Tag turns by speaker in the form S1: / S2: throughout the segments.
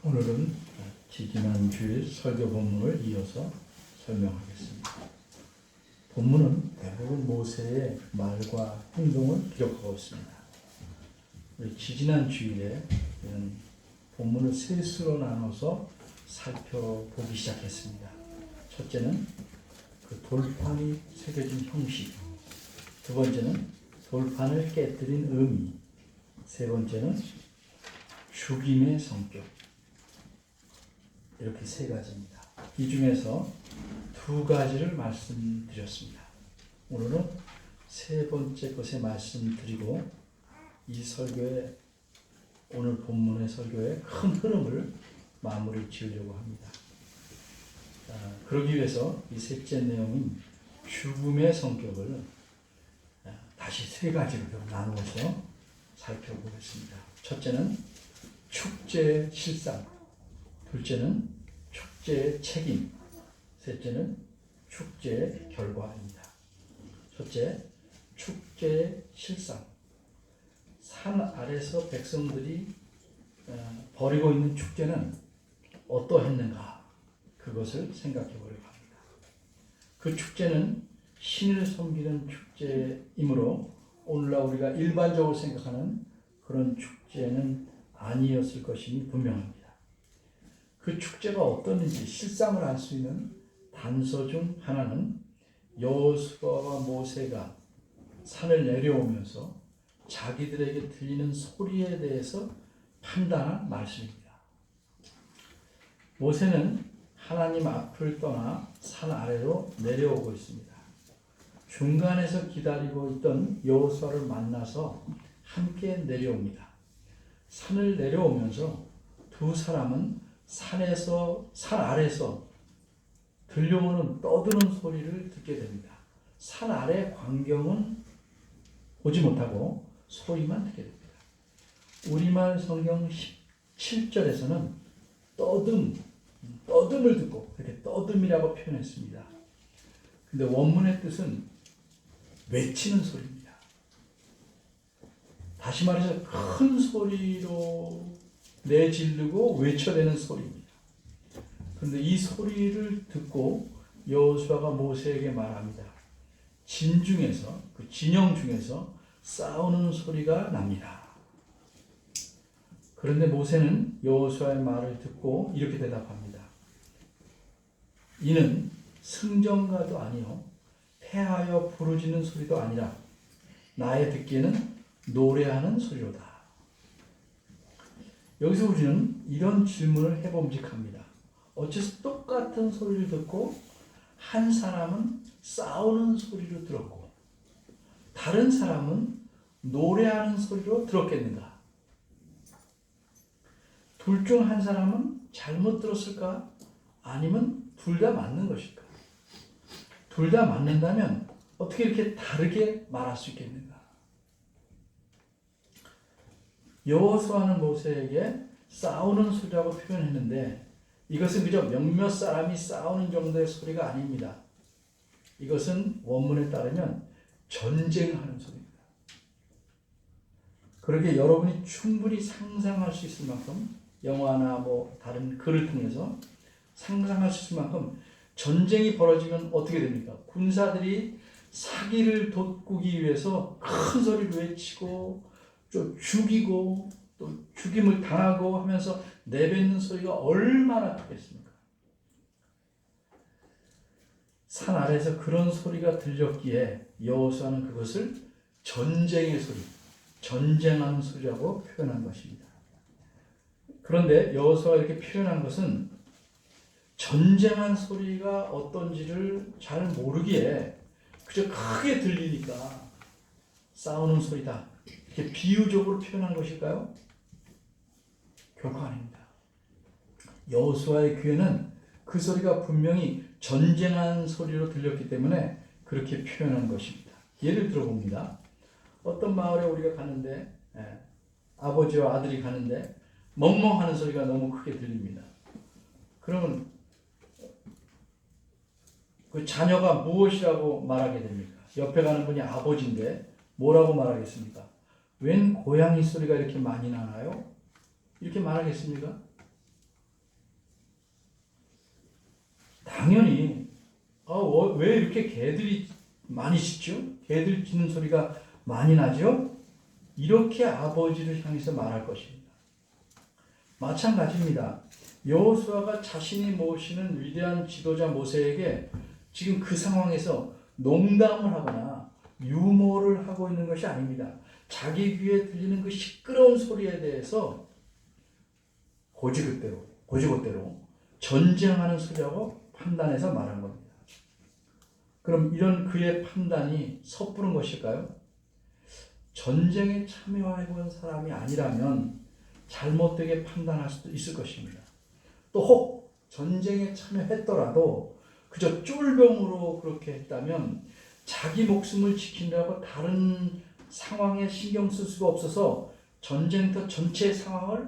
S1: 오늘은 지지난 주일 설교 본문을 이어서 설명하겠습니다. 본문은 대부분 모세의 말과 행동을 기록하고 있습니다. 우리 지지난 주일에 본문을 세 수로 나눠서 살펴보기 시작했습니다. 첫째는 그 돌판이 새겨진 형식, 두 번째는 돌판을 깨뜨린 의미, 세 번째는 죽임의 성격, 이렇게 세 가지입니다. 이 중에서 두 가지를 말씀드렸습니다. 오늘은 세 번째 것에 말씀드리고 이 설교의 오늘 본문의 설교의 큰 흐름을 마무리 지으려고 합니다. 그러기 위해서 이 셋째 내용인 죽음의 성격을 다시 세 가지로 나누어서 살펴보겠습니다. 첫째는 축제의 실상, 둘째는 축제의 책임, 셋째는 축제의 결과입니다. 첫째, 축제의 실상. 산 아래서 백성들이 벌이고 있는 축제는 어떠했는가? 그것을 생각해 보려고 합니다. 그 축제는 신을 섬기는 축제이므로 오늘날 우리가 일반적으로 생각하는 그런 축제는 아니었을 것임이 분명합니다. 그 축제가 어떠는지 실상을 알 수 있는 단서 중 하나는 여호수아와 모세가 산을 내려오면서 자기들에게 들리는 소리에 대해서 판단한 말씀입니다. 모세는 하나님 앞을 떠나 산 아래로 내려오고 있습니다. 중간에서 기다리고 있던 여호수아를 만나서 함께 내려옵니다. 산을 내려오면서 두 사람은 산 아래서 들려오는 떠드는 소리를 듣게 됩니다. 산 아래 광경은 보지 못하고 소리만 듣게 됩니다. 우리말 성경 17절에서는 떠듬을 듣고 이렇게 떠듬이라고 표현했습니다. 근데 원문의 뜻은 외치는 소리입니다. 다시 말해서 큰 소리로 내지르고 외쳐대는 소리입니다. 그런데 이 소리를 듣고 여호수아가 모세에게 말합니다. 진중에서, 그 진영 중에서 싸우는 소리가 납니다. 그런데 모세는 여호수아의 말을 듣고 이렇게 대답합니다. 이는 승전가도 아니요 패하여 부르짖는 소리도 아니라 나의 듣기에는 노래하는 소리로다. 여기서 우리는 이런 질문을 해봄직합니다. 어째서 똑같은 소리를 듣고 한 사람은 싸우는 소리로 들었고 다른 사람은 노래하는 소리로 들었겠는가? 둘 중 한 사람은 잘못 들었을까? 아니면 둘 다 맞는 것일까? 둘 다 맞는다면 어떻게 이렇게 다르게 말할 수 있겠는가? 여호수아는 모세에게 싸우는 소리라고 표현했는데 이것은 그저 몇몇 사람이 싸우는 정도의 소리가 아닙니다. 이것은 원문에 따르면 전쟁하는 소리입니다. 그러게 여러분이 충분히 상상할 수 있을 만큼 영화나 다른 글을 통해서 상상할 수 있을 만큼 전쟁이 벌어지면 어떻게 됩니까? 군사들이 사기를 돋구기 위해서 큰 소리를 외치고 또 죽이고 또 죽임을 당하고 하면서 내뱉는 소리가 얼마나 크겠습니까? 산 아래에서 그런 소리가 들렸기에 여호수아는 그것을 전쟁의 소리, 전쟁하는 소리라고 표현한 것입니다. 그런데 여호수아가 이렇게 표현한 것은 전쟁한 소리가 어떤지를 잘 모르기에 그저 크게 들리니까 싸우는 소리다, 이렇게 비유적으로 표현한 것일까요? 결코 아닙니다. 여호수아의 귀에는 그 소리가 분명히 전쟁한 소리로 들렸기 때문에 그렇게 표현한 것입니다. 예를 들어봅니다. 어떤 마을에 우리가 가는데 아버지와 아들이 가는데 멍멍하는 소리가 너무 크게 들립니다. 그러면 그 자녀가 무엇이라고 말하게 됩니까? 옆에 가는 분이 아버지인데 뭐라고 말하겠습니까? 웬 고양이 소리가 이렇게 많이 나나요? 이렇게 말하겠습니까? 당연히 왜 이렇게 개들이 많이 짖죠? 개들 짖는 소리가 많이 나죠? 이렇게 아버지를 향해서 말할 것입니다. 마찬가지입니다. 여호수아가 자신이 모시는 위대한 지도자 모세에게 지금 그 상황에서 농담을 하거나 유머를 하고 있는 것이 아닙니다. 자기 귀에 들리는 그 시끄러운 소리에 대해서 고지것대로 전쟁하는 소리라고 판단해서 말한 겁니다. 그럼 이런 그의 판단이 섣부른 것일까요? 전쟁에 참여해본 사람이 아니라면 잘못되게 판단할 수도 있을 것입니다. 또 혹 전쟁에 참여했더라도 그저 쫄병으로 그렇게 했다면 자기 목숨을 지키느라고 다른 상황에 신경 쓸 수가 없어서 전쟁터 전체 상황을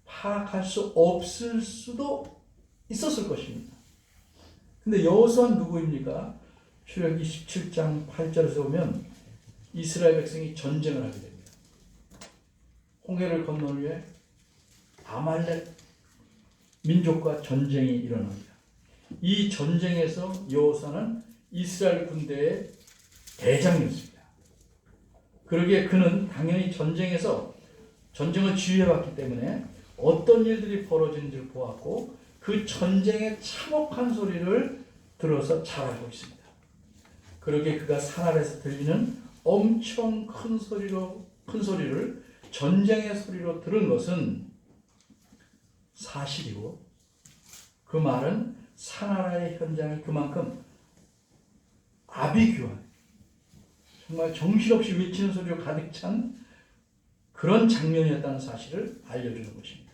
S1: 파악할 수 없을 수도 있었을 것입니다. 근데 여호수아는 누구입니까? 출애굽기 17장 8절에서 보면 이스라엘 백성이 전쟁을 하게 됩니다. 홍해를 건넌 후에 아말렉 민족과 전쟁이 일어납니다. 이 전쟁에서 여호수아는 이스라엘 군대의 대장이었습니다. 그러기에 그는 당연히 전쟁을 지휘해왔기 때문에 어떤 일들이 벌어지는지를 보았고 그 전쟁에 참혹한 소리를 들어서 잘 알고 있습니다. 그러기에 그가 산 아래에서 들리는 엄청 큰 소리를 전쟁의 소리로 들은 것은 사실이고 그 말은 사나라의 현장이 그만큼 아비규환 정말 정신없이 외치는 소리로 가득 찬 그런 장면이었다는 사실을 알려주는 것입니다.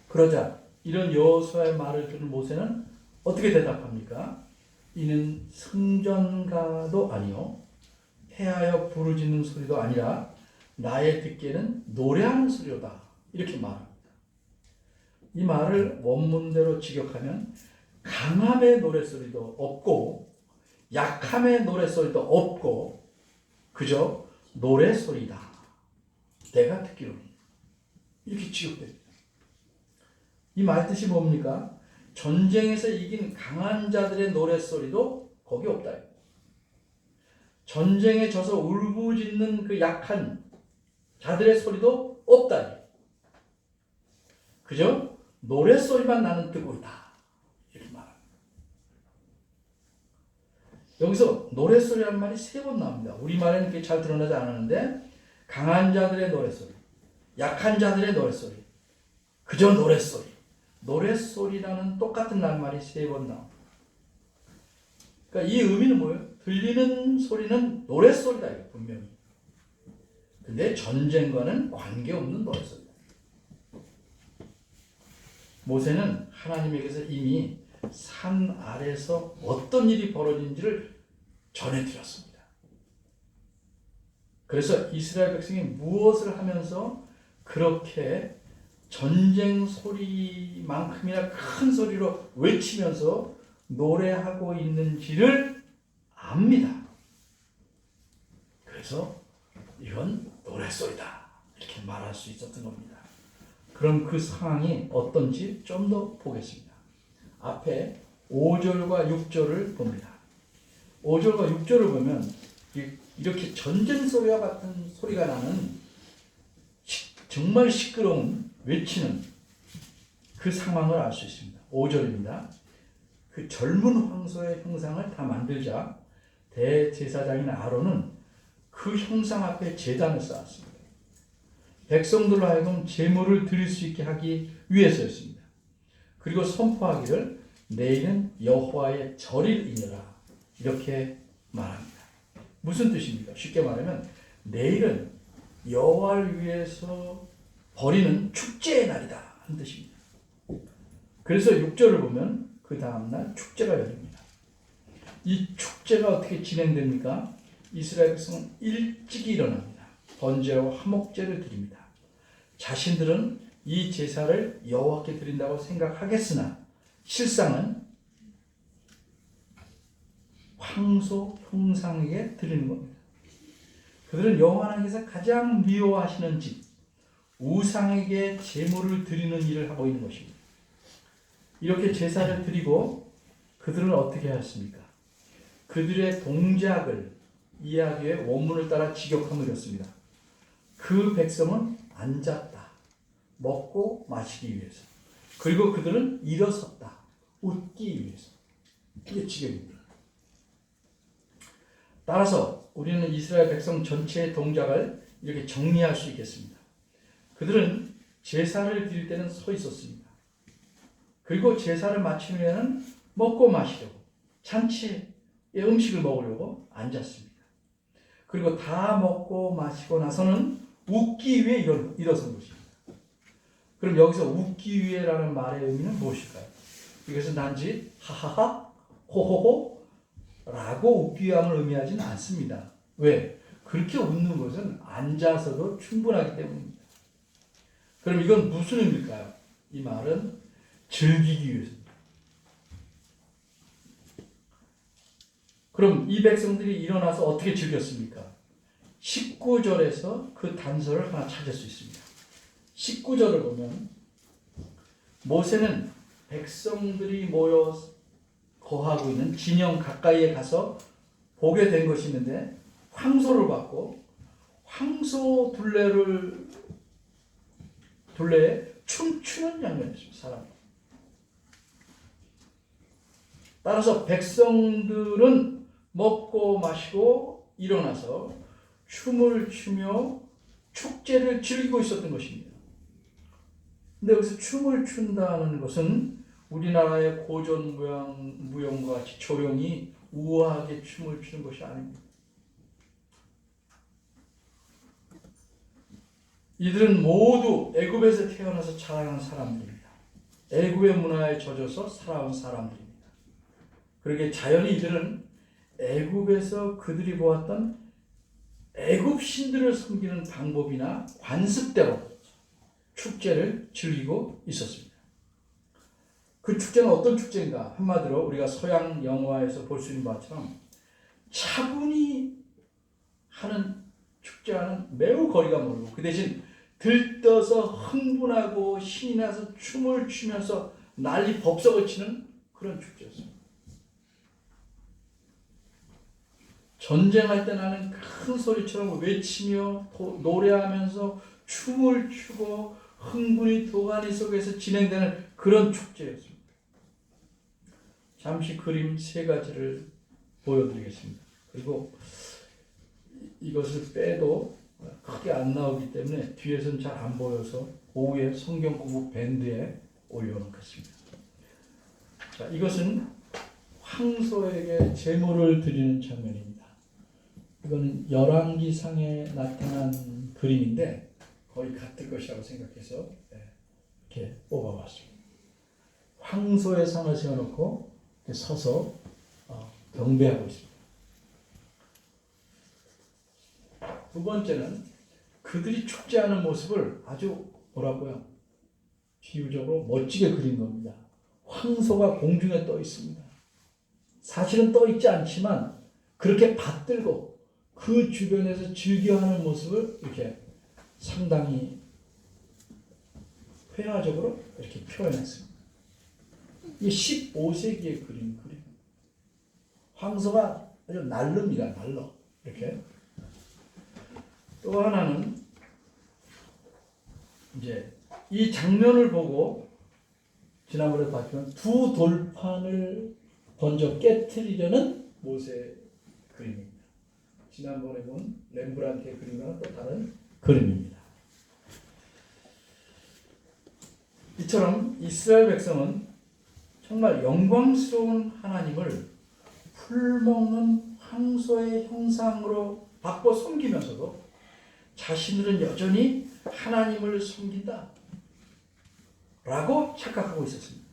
S1: 그러자 이런 여호수아의 말을 들은 모세는 어떻게 대답합니까? 이는 승전가도 아니요 해하여 부르짖는 소리도 아니라 나의 듣기에는 노래하는 소리로다 이렇게 말합니다. 이 말을 원문대로 직역하면 강함의 노랫소리도 없고 약함의 노랫소리도 없고 그저 노랫소리다. 내가 듣기로는 이렇게 직역됩니다. 이 말 뜻이 뭡니까? 전쟁에서 이긴 강한 자들의 노랫소리도 거기 없다. 전쟁에 져서 울부짖는 그 약한 자들의 소리도 없다. 그저 노랫소리만 나는 듣고 있다. 이렇게 말합니다. 여기서 노랫소리라는 말이 3번 나옵니다. 우리말에는 그게 잘 드러나지 않았는데 강한 자들의 노랫소리, 약한 자들의 노랫소리, 그저 노랫소리. 노랫소리라는 똑같은 낱말이 3번 나옵니다. 그러니까 이 의미는 뭐예요? 들리는 소리는 노랫소리다. 분명히. 근데 전쟁과는 관계없는 노랫소리다. 모세는 하나님에게서 이미 산 아래서 어떤 일이 벌어진지를 전해드렸습니다. 그래서 이스라엘 백성이 무엇을 하면서 그렇게 전쟁 소리만큼이나 큰 소리로 외치면서 노래하고 있는지를 압니다. 그래서 이건 노랫소리다 이렇게 말할 수 있었던 겁니다. 그럼 그 상황이 어떤지 좀 더 보겠습니다. 앞에 5절과 6절을 봅니다. 5절과 6절을 보면 이렇게 전쟁 소리와 같은 소리가 나는 정말 시끄러운 외치는 그 상황을 알 수 있습니다. 5절입니다. 그 젊은 황소의 형상을 다 만들자 대제사장인 아론은 그 형상 앞에 제단을 쌓았습니다. 백성들로 하여금 제물을 드릴 수 있게 하기 위해서였습니다. 그리고 선포하기를 내일은 여호와의 절일이니라 이렇게 말합니다. 무슨 뜻입니까? 쉽게 말하면 내일은 여호와를 위해서 벌이는 축제의 날이다 하는 뜻입니다. 그래서 6절을 보면 그 다음날 축제가 열립니다. 이 축제가 어떻게 진행됩니까? 이스라엘 백성은 일찍이 일어납니다. 번제와 화목제를 드립니다. 자신들은 이 제사를 여호와께 드린다고 생각하겠으나 실상은 황소 형상에게 드리는 겁니다. 그들은 여호와 하나님께서 가장 미워하시는 집 우상에게 제물을 드리는 일을 하고 있는 것입니다. 이렇게 제사를 드리고 그들은 어떻게 하였습니까? 그들의 동작을 이야기의 원문을 따라 직역하면 이렇습니다. 그 백성은 앉았다. 먹고 마시기 위해서. 그리고 그들은 일어섰다. 웃기 위해서. 이게 직역입니다. 따라서 우리는 이스라엘 백성 전체의 동작을 이렇게 정리할 수 있겠습니다. 그들은 제사를 드릴 때는 서 있었습니다. 그리고 제사를 마친 후에는 먹고 마시려고 잔치의 음식을 먹으려고 앉았습니다. 그리고 다 먹고 마시고 나서는 웃기 위해 일어선 것입니다. 그럼 여기서 웃기 위해라는 말의 의미는 무엇일까요? 이것은 단지 하하하, 호호호 라고 웃기 위함을 의미하지는 않습니다. 왜? 그렇게 웃는 것은 앉아서도 충분하기 때문입니다. 그럼 이건 무슨 의미일까요? 이 말은 즐기기 위해서입니다. 그럼 이 백성들이 일어나서 어떻게 즐겼습니까? 19절에서 그 단서를 하나 찾을 수 있습니다. 19절을 보면 모세는 백성들이 모여 거하고 있는 진영 가까이에 가서 보게 된 것이 있는데 황소를 봤고 황소 둘레에 춤추는 장면이었습니다. 사람. 따라서 백성들은 먹고 마시고 일어나서 춤을 추며 축제를 즐기고 있었던 것입니다. 근데 여기서 춤을 춘다는 것은 우리나라의 고전 무용과 같이 조용히 우아하게 춤을 추는 것이 아닙니다. 이들은 모두 애굽에서 태어나서 자라난 사람들입니다. 애굽의 문화에 젖어서 살아온 사람들입니다. 그러기에 자연히 이들은 애굽에서 그들이 보았던 애굽 신들을 섬기는 방법이나 관습대로 축제를 즐기고 있었습니다. 그 축제는 어떤 축제인가? 한마디로 우리가 서양 영화에서 볼 수 있는 것처럼 차분히 하는 축제와는 매우 거리가 멀고 그 대신 들떠서 흥분하고 신이 나서 춤을 추면서 난리 법석을 치는 그런 축제였습니다. 전쟁할 때 나는 큰 소리처럼 외치며 노래하면서 춤을 추고 흥분이 도가니 속에서 진행되는 그런 축제였습니다. 잠시 그림 세 가지를 보여드리겠습니다. 그리고 이것을 빼도 크게 안 나오기 때문에 뒤에서는 잘 안 보여서 오후에 성경 공부 밴드에 올려놓겠습니다. 자, 이것은 황소에게 제물을 드리는 장면입니다. 이거는 열왕기상에 나타난 그림인데 거의 같을 것이라고 생각해서 이렇게 뽑아봤습니다. 황소의 상을 세워놓고 서서 경배하고 있습니다. 두 번째는 그들이 축제하는 모습을 아주 뭐라고요? 비유적으로 멋지게 그린 겁니다. 황소가 공중에 떠 있습니다. 사실은 떠 있지 않지만 그렇게 받들고 그 주변에서 즐겨하는 모습을 이렇게 상당히 회화적으로 이렇게 표현했습니다. 이게 15세기에 그린 그림. 황소가 아주 날릅니다. 날러. 이렇게. 또 하나는 이제 이 장면을 보고 지난번에 봤지만 두 돌판을 먼저 깨트리려는 모세의 그림입니다. 지난번에 본 렘브란트의 그림과는 또 다른 그림입니다. 이처럼 이스라엘 백성은 정말 영광스러운 하나님을 풀먹는 황소의 형상으로 바꿔 섬기면서도 자신들은 여전히 하나님을 섬긴다 라고 착각하고 있었습니다.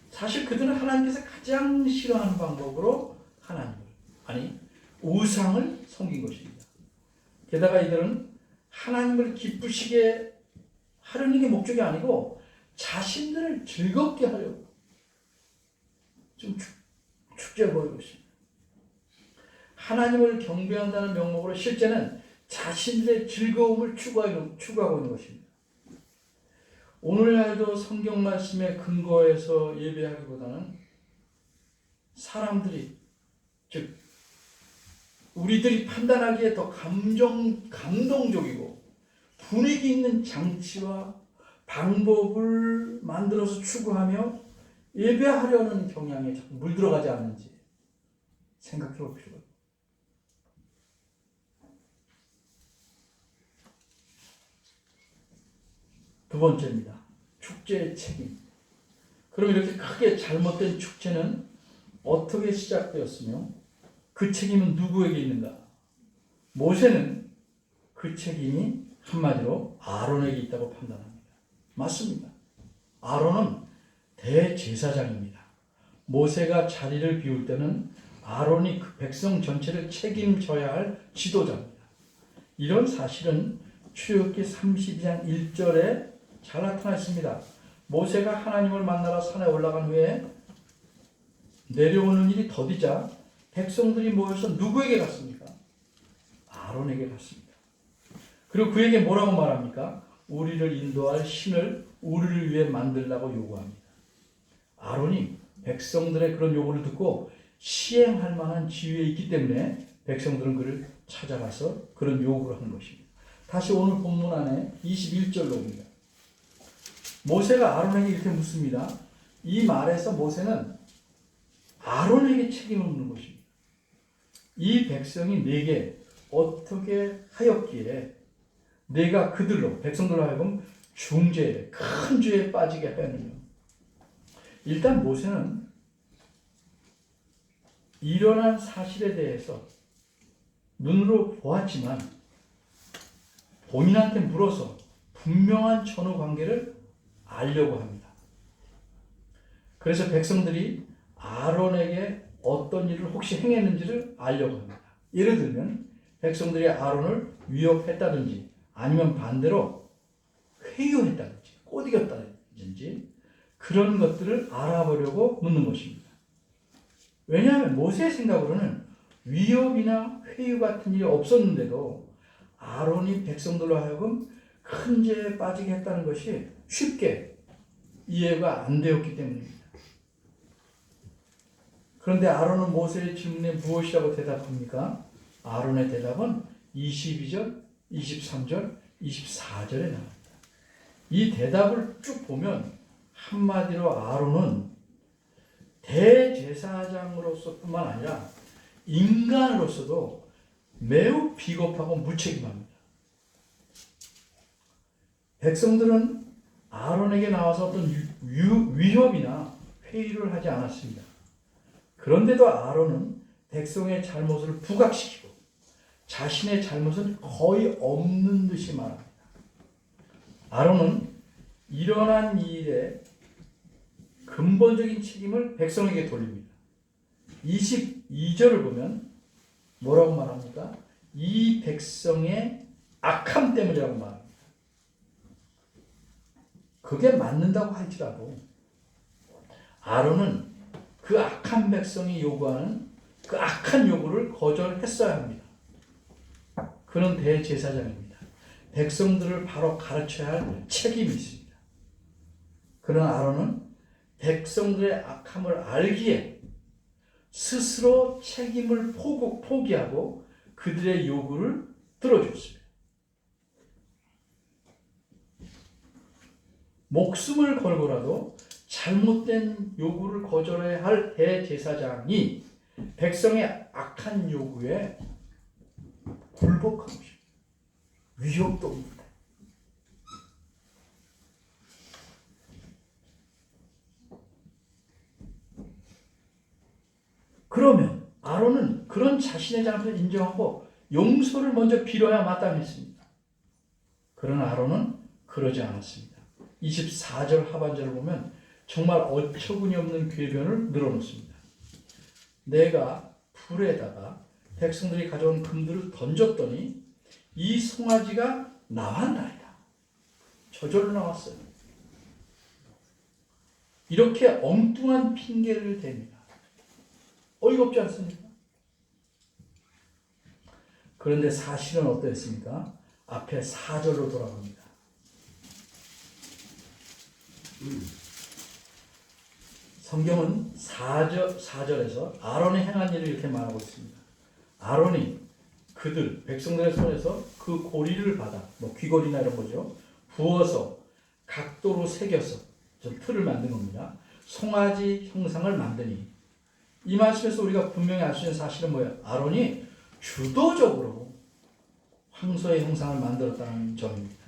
S1: 사실 그들은 하나님께서 가장 싫어하는 방법으로 하나님을, 아니 우상을 섬긴 것입니다. 게다가 이들은 하나님을 기쁘시게 하려는 게 목적이 아니고 자신들을 즐겁게 하려고 좀 축제를 보이고 있습니다. 하나님을 경배한다는 명목으로 실제는 자신들의 즐거움을 추구하고 있는 것입니다. 오늘날도 성경 말씀에 근거해서 예배하기보다는 사람들이, 즉 우리들이 판단하기에 더 감동적이고 분위기 있는 장치와 방법을 만들어서 추구하며 예배하려는 경향에 자꾸 물들어가지 않는지 생각해 볼 필요가 있습니다. 두 번째입니다. 축제의 책임. 그럼 이렇게 크게 잘못된 축제는 어떻게 시작되었으며 그 책임은 누구에게 있는가? 모세는 그 책임이 한마디로 아론에게 있다고 판단합니다. 맞습니다. 아론은 대제사장입니다. 모세가 자리를 비울 때는 아론이 그 백성 전체를 책임져야 할 지도자입니다. 이런 사실은 출애굽기 32장 1절에 잘 나타나 있습니다. 모세가 하나님을 만나러 산에 올라간 후에 내려오는 일이 더디자 백성들이 모여서 누구에게 갔습니까? 아론에게 갔습니다. 그리고 그에게 뭐라고 말합니까? 우리를 인도할 신을 우리를 위해 만들라고 요구합니다. 아론이 백성들의 그런 요구를 듣고 시행할 만한 지위에 있기 때문에 백성들은 그를 찾아가서 그런 요구를 한 것입니다. 다시 오늘 본문 안에 21절로 옵니다. 모세가 아론에게 이렇게 묻습니다. 이 말에서 모세는 아론에게 책임을 묻는 것입니다. 이 백성이 내게 어떻게 하였기에 내가 그들로, 백성들로 하여금 중죄에, 큰 죄에 빠지게 하였느냐. 일단 모세는 일어난 사실에 대해서 눈으로 보았지만 본인한테 물어서 분명한 전후 관계를 알려고 합니다. 그래서 백성들이 아론에게 어떤 일을 혹시 행했는지를 알려고 합니다. 예를 들면 백성들이 아론을 위협했다든지 아니면 반대로 회유했다든지 꼬드겼다든지 그런 것들을 알아보려고 묻는 것입니다. 왜냐하면 모세의 생각으로는 위협이나 회유 같은 일이 없었는데도 아론이 백성들로 하여금 큰 죄에 빠지게 했다는 것이 쉽게 이해가 안 되었기 때문입니다. 그런데 아론은 모세의 질문에 무엇이라고 대답합니까? 아론의 대답은 22절, 23절, 24절에 나옵니다. 이 대답을 쭉 보면 한마디로 아론은 대제사장으로서 뿐만 아니라 인간으로서도 매우 비겁하고 무책임합니다. 백성들은 아론에게 나와서 어떤 위협이나 회의를 하지 않았습니다. 그런데도 아론은 백성의 잘못을 부각시키고 자신의 잘못은 거의 없는 듯이 말합니다. 아론은 일어난 일에 근본적인 책임을 백성에게 돌립니다. 22절을 보면 뭐라고 말합니까? 이 백성의 악함 때문이라고 말합니다. 그게 맞는다고 할지라도 아론은 그 악한 백성이 요구하는 그 악한 요구를 거절했어야 합니다. 그는 대제사장입니다. 백성들을 바로 가르쳐야 할 책임이 있습니다. 그러나 아론은 백성들의 악함을 알기에 스스로 책임을 포기하고 그들의 요구를 들어줬습니다. 목숨을 걸고라도 잘못된 요구를 거절해야 할 대제사장이 백성의 악한 요구에 굴복한 것입니다. 위협도 없는데. 그러면 아론은 그런 자신의 잘못을 인정하고 용서를 먼저 빌어야 마땅했습니다. 그러나 아론은 그러지 않았습니다. 24절 하반절을 보면 정말 어처구니 없는 궤변을 늘어놓습니다. 내가 불에다가 백성들이 가져온 금들을 던졌더니 이 송아지가 나왔나이다. 저절로 나왔어요. 이렇게 엉뚱한 핑계를 댑니다. 어이가 없지 않습니까? 그런데 사실은 어떠했습니까? 앞에 4절로 돌아갑니다. 성경은 4절에서 아론이 행한 일을 이렇게 말하고 있습니다. 아론이 그들 백성들의 손에서 그 고리를 받아 귀걸이나 이런 거죠. 부어서 각도로 새겨서 좀 틀을 만든 겁니다. 송아지 형상을 만드니 이 말씀에서 우리가 분명히 알 수 있는 사실은 뭐예요? 아론이 주도적으로 황소의 형상을 만들었다는 점입니다.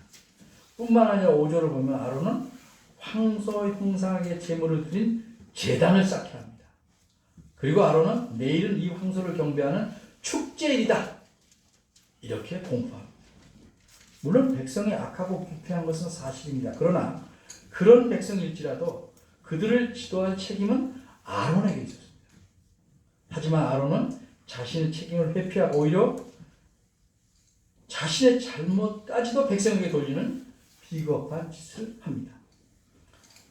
S1: 뿐만 아니라 5절을 보면 아론은 황소 형상에게 제물을 드린 제단을 쌓게 합니다. 그리고 아론은 내일은 이 황소를 경배하는 축제일이다 이렇게 공포합니다. 물론 백성이 악하고 부패한 것은 사실입니다. 그러나 그런 백성일지라도 그들을 지도할 책임은 아론에게 있었습니다. 하지만 아론은 자신의 책임을 회피하고 오히려 자신의 잘못까지도 백성에게 돌리는 비겁한 짓을 합니다.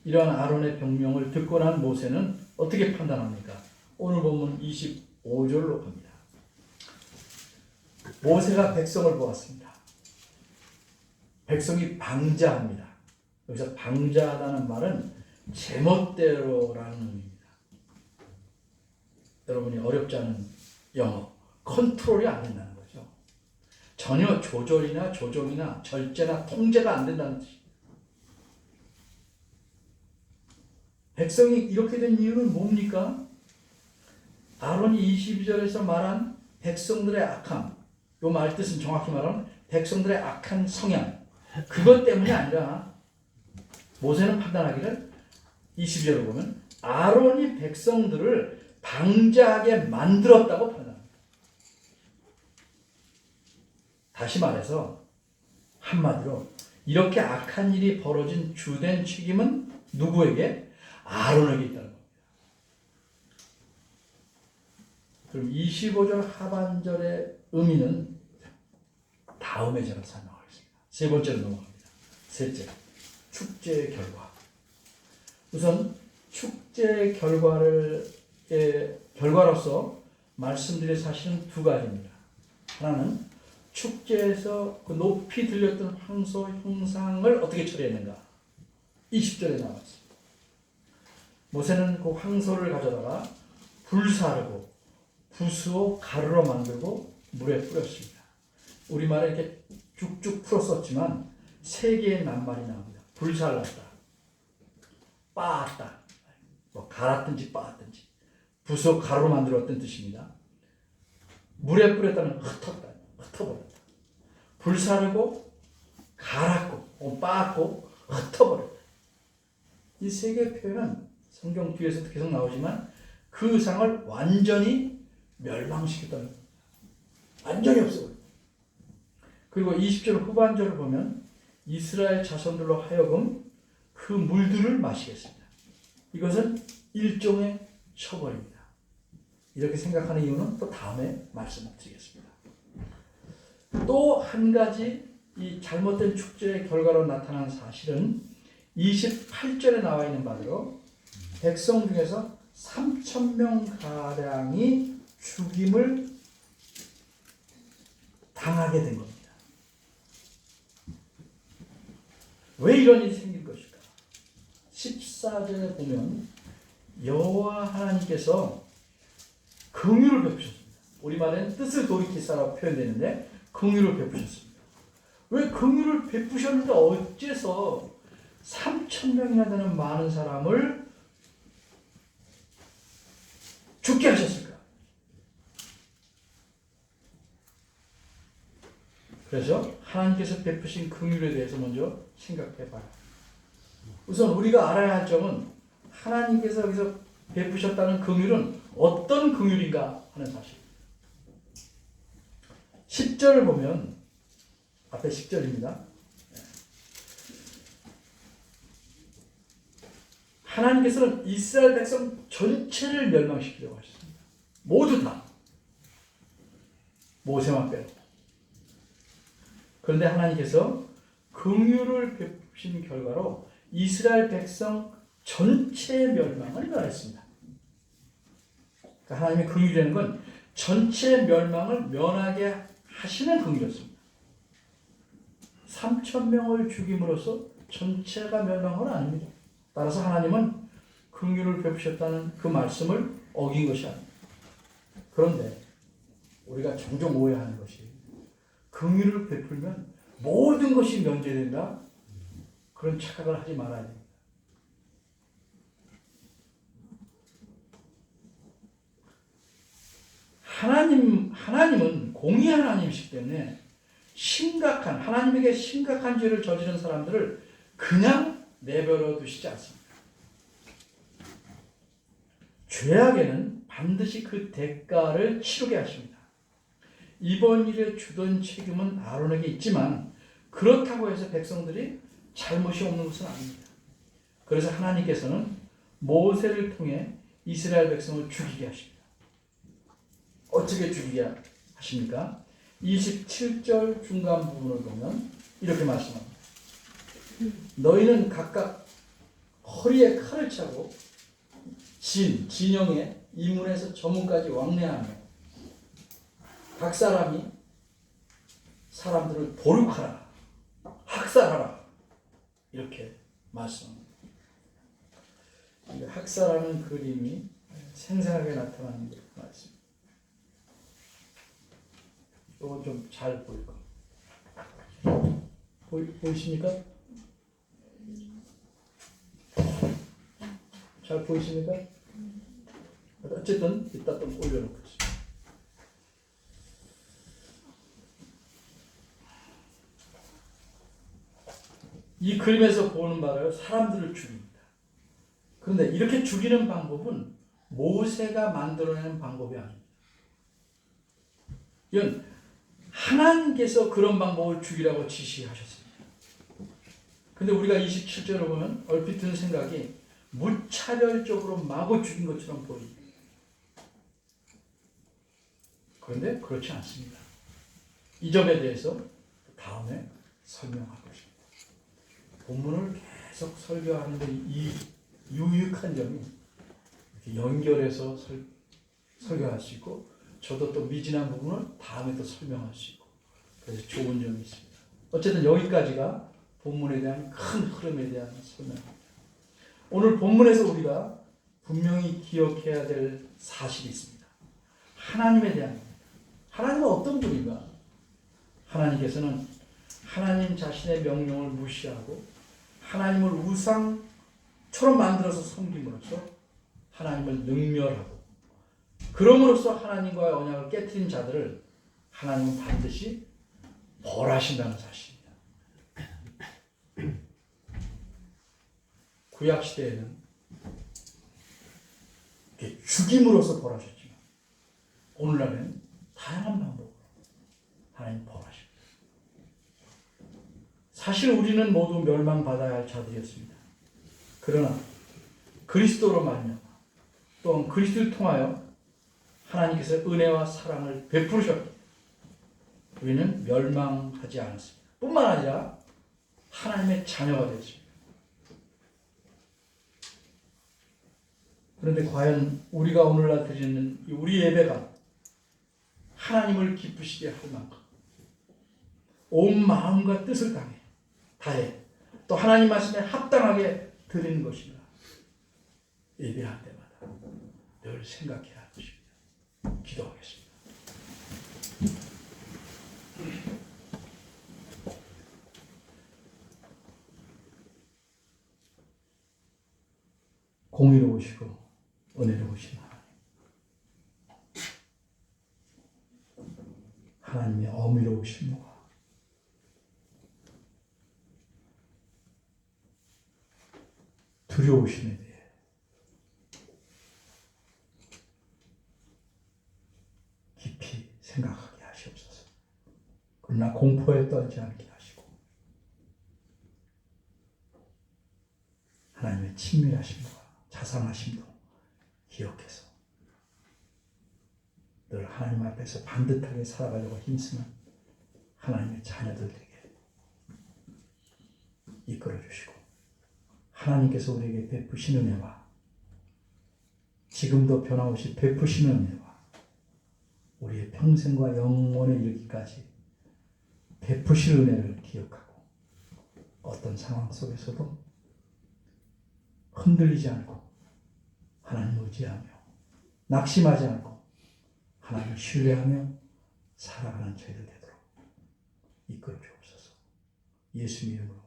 S1: 이러한 아론의 병명을 듣고 난 모세는 어떻게 판단합니까? 오늘 본문 25절로 갑니다. 모세가 백성을 보았습니다. 백성이 방자합니다. 여기서 방자하다는 말은 제멋대로라는 의미입니다. 여러분이 어렵지 않은 영어, 컨트롤이 안 된다는 거죠. 전혀 조절이나 조정이나 절제나 통제가 안 된다는 뜻입니다. 백성이 이렇게 된 이유는 뭡니까? 아론이 22절에서 말한 백성들의 악함, 이 말 뜻은 정확히 말하면 백성들의 악한 성향, 그것 때문이 아니라 모세는 판단하기를 22절을 보면 아론이 백성들을 방자하게 만들었다고 판단합니다. 다시 말해서 한마디로 이렇게 악한 일이 벌어진 주된 책임은 누구에게? 아론에게 있다는 겁니다. 그럼 25절 하반절의 의미는 다음에 제가 설명하겠습니다. 세 번째로 넘어갑니다. 셋째, 축제의 결과. 우선 축제의 결과로서 말씀드릴 사실은 두 가지입니다. 하나는 축제에서 그 높이 들렸던 황소 형상을 어떻게 처리했는가. 20절에 나와 있습니다. 모세는 그 황소를 가져다가 불사르고 부수어 가루로 만들고 물에 뿌렸습니다. 우리말에 이렇게 쭉쭉 풀었었지만 세 개의 낱말이 나옵니다. 불살랐다, 빻았다, 갈았든지 빻았든지, 부수어 가루로 만들었던 뜻입니다. 물에 뿌렸다는 흩었다, 흩어버렸다. 불사르고 갈았고 빻았고 흩어버렸다. 이 세 개의 표현은 성경 뒤에서도 계속 나오지만 그 의상을 완전히 멸망시켰다는 겁니다. 완전히 없어버렸다. 그리고 20절 후반절을 보면 이스라엘 자손들로 하여금 그 물들을 마시겠습니다. 이것은 일종의 처벌입니다. 이렇게 생각하는 이유는 또 다음에 말씀드리겠습니다. 또 한 가지 이 잘못된 축제의 결과로 나타난 사실은 28절에 나와 있는 바대로 백성 중에서 3,000명가량이 죽임을 당하게 된 겁니다. 왜 이런 일이 생긴 것일까? 14절에 보면 여호와 하나님께서 긍휼을 베푸셨습니다. 우리말에는 뜻을 돌이키사라고 표현되는데 긍휼을 베푸셨습니다. 왜 긍휼을 베푸셨는데 어째서 3,000명이나 되는 많은 사람을 죽게 하셨을까? 그래서 하나님께서 베푸신 긍휼에 대해서 먼저 생각해 봐요. 우선 우리가 알아야 할 점은 하나님께서 여기서 베푸셨다는 긍휼은 어떤 긍휼인가 하는 사실. 10절을 보면 앞에 10절입니다. 하나님께서는 이스라엘 백성 전체를 멸망시키려고 하셨습니다. 모두 다. 모세만 빼고. 그런데 하나님께서 긍휼을 베푸신 결과로 이스라엘 백성 전체의 멸망을 면했습니다. 그러니까 하나님의 긍휼이라는 건 전체 멸망을 면하게 하시는 긍휼이었습니다. 3,000명을 죽임으로써 전체가 멸망은 아닙니다. 따라서 하나님은 긍휼을 베푸셨다는 그 말씀을 어긴 것이 아닙니다. 그런데 우리가 종종 오해하는 것이 긍휼을 베풀면 모든 것이 면제된다? 그런 착각을 하지 말아야 됩니다. 하나님은 공의 하나님이시기 때문에 하나님에게 심각한 죄를 저지른 사람들을 그냥 내버려 두시지 않습니다. 죄악에는 반드시 그 대가를 치르게 하십니다. 이번 일에 주된 책임은 아론에게 있지만 그렇다고 해서 백성들이 잘못이 없는 것은 아닙니다. 그래서 하나님께서는 모세를 통해 이스라엘 백성을 죽이게 하십니다. 어떻게 죽이게 하십니까? 27절 중간 부분을 보면 이렇게 말씀합니다. 너희는 각각 허리에 칼을 차고 진영에 이문에서 저문까지 왕래하며 각 사람이 사람들을 보륙하라, 학살하라 이렇게 말씀합니다. 학살하는 그림이 생생하게 나타나는 말씀. 이건 좀 잘 보일 겁니다. 보이십니까? 잘 보이십니까? 어쨌든 이따 좀 올려놓고 있습니다. 이 그림에서 보는 바를 사람들을 죽입니다. 그런데 이렇게 죽이는 방법은 모세가 만들어낸 방법이 아닙니다. 이건 하나님께서 그런 방법을 죽이라고 지시하셨습니다. 근데 우리가 27절을 보면 얼핏 드는 생각이 무차별적으로 마구 죽인 것처럼 보입니다. 그런데 그렇지 않습니다. 이 점에 대해서 다음에 설명할 것입니다. 본문을 계속 설교하는데 이 유익한 점이 이렇게 연결해서 설교할 수 있고 저도 또 미진한 부분을 다음에 또 설명할 수 있고 그래서 좋은 점이 있습니다. 어쨌든 여기까지가 본문에 대한 큰 흐름에 대한 설명입니다. 오늘 본문에서 우리가 분명히 기억해야 될 사실이 있습니다. 하나님에 대한 겁니다. 하나님은 어떤 분인가? 하나님께서는 하나님 자신의 명령을 무시하고 하나님을 우상처럼 만들어서 섬김으로써 하나님을 능멸하고 그럼으로써 하나님과의 언약을 깨트린 자들을 하나님은 반드시 벌하신다는 사실입니다. 구약시대에는 죽임으로써 벌하셨지만 오늘날에는 다양한 방법으로 하나님 벌하십니다. 사실 우리는 모두 멸망받아야 할 자들이었습니다. 그러나 그리스도로 말미암아 또한 그리스도를 통하여 하나님께서 은혜와 사랑을 베푸셨기 우리는 멸망하지 않았습니다. 뿐만 아니라 하나님의 자녀가 되었습니다. 그런데 과연 우리가 오늘날 드리는 우리 예배가 하나님을 기쁘시게 할 만큼 온 마음과 뜻을 다해 또 하나님 말씀에 합당하게 드리는 것인가 예배할 때마다 늘 생각해야 할 것입니다. 기도하겠습니다. 공의로우시고 은혜로우신 하나님의 어미로우심과 두려우심에 대해 깊이 생각하게 하시옵소서. 그러나 공포에 떨지 않게 하시고 하나님의 친밀하심과 자상하심도 기억해서 늘 하나님 앞에서 반듯하게 살아가려고 힘쓰는 하나님의 자녀들 되게 이끌어 주시고 하나님께서 우리에게 베푸시는 은혜와 지금도 변함없이 베푸시는 은혜와 우리의 평생과 영원에 이르기까지 베푸실 은혜를 기억하고 어떤 상황 속에서도 흔들리지 않고 하나님 의지하며 낙심하지 않고 하나님을 신뢰하며 살아가는 저희들 되도록 이끌어 주옵소서. 예수님 이름으로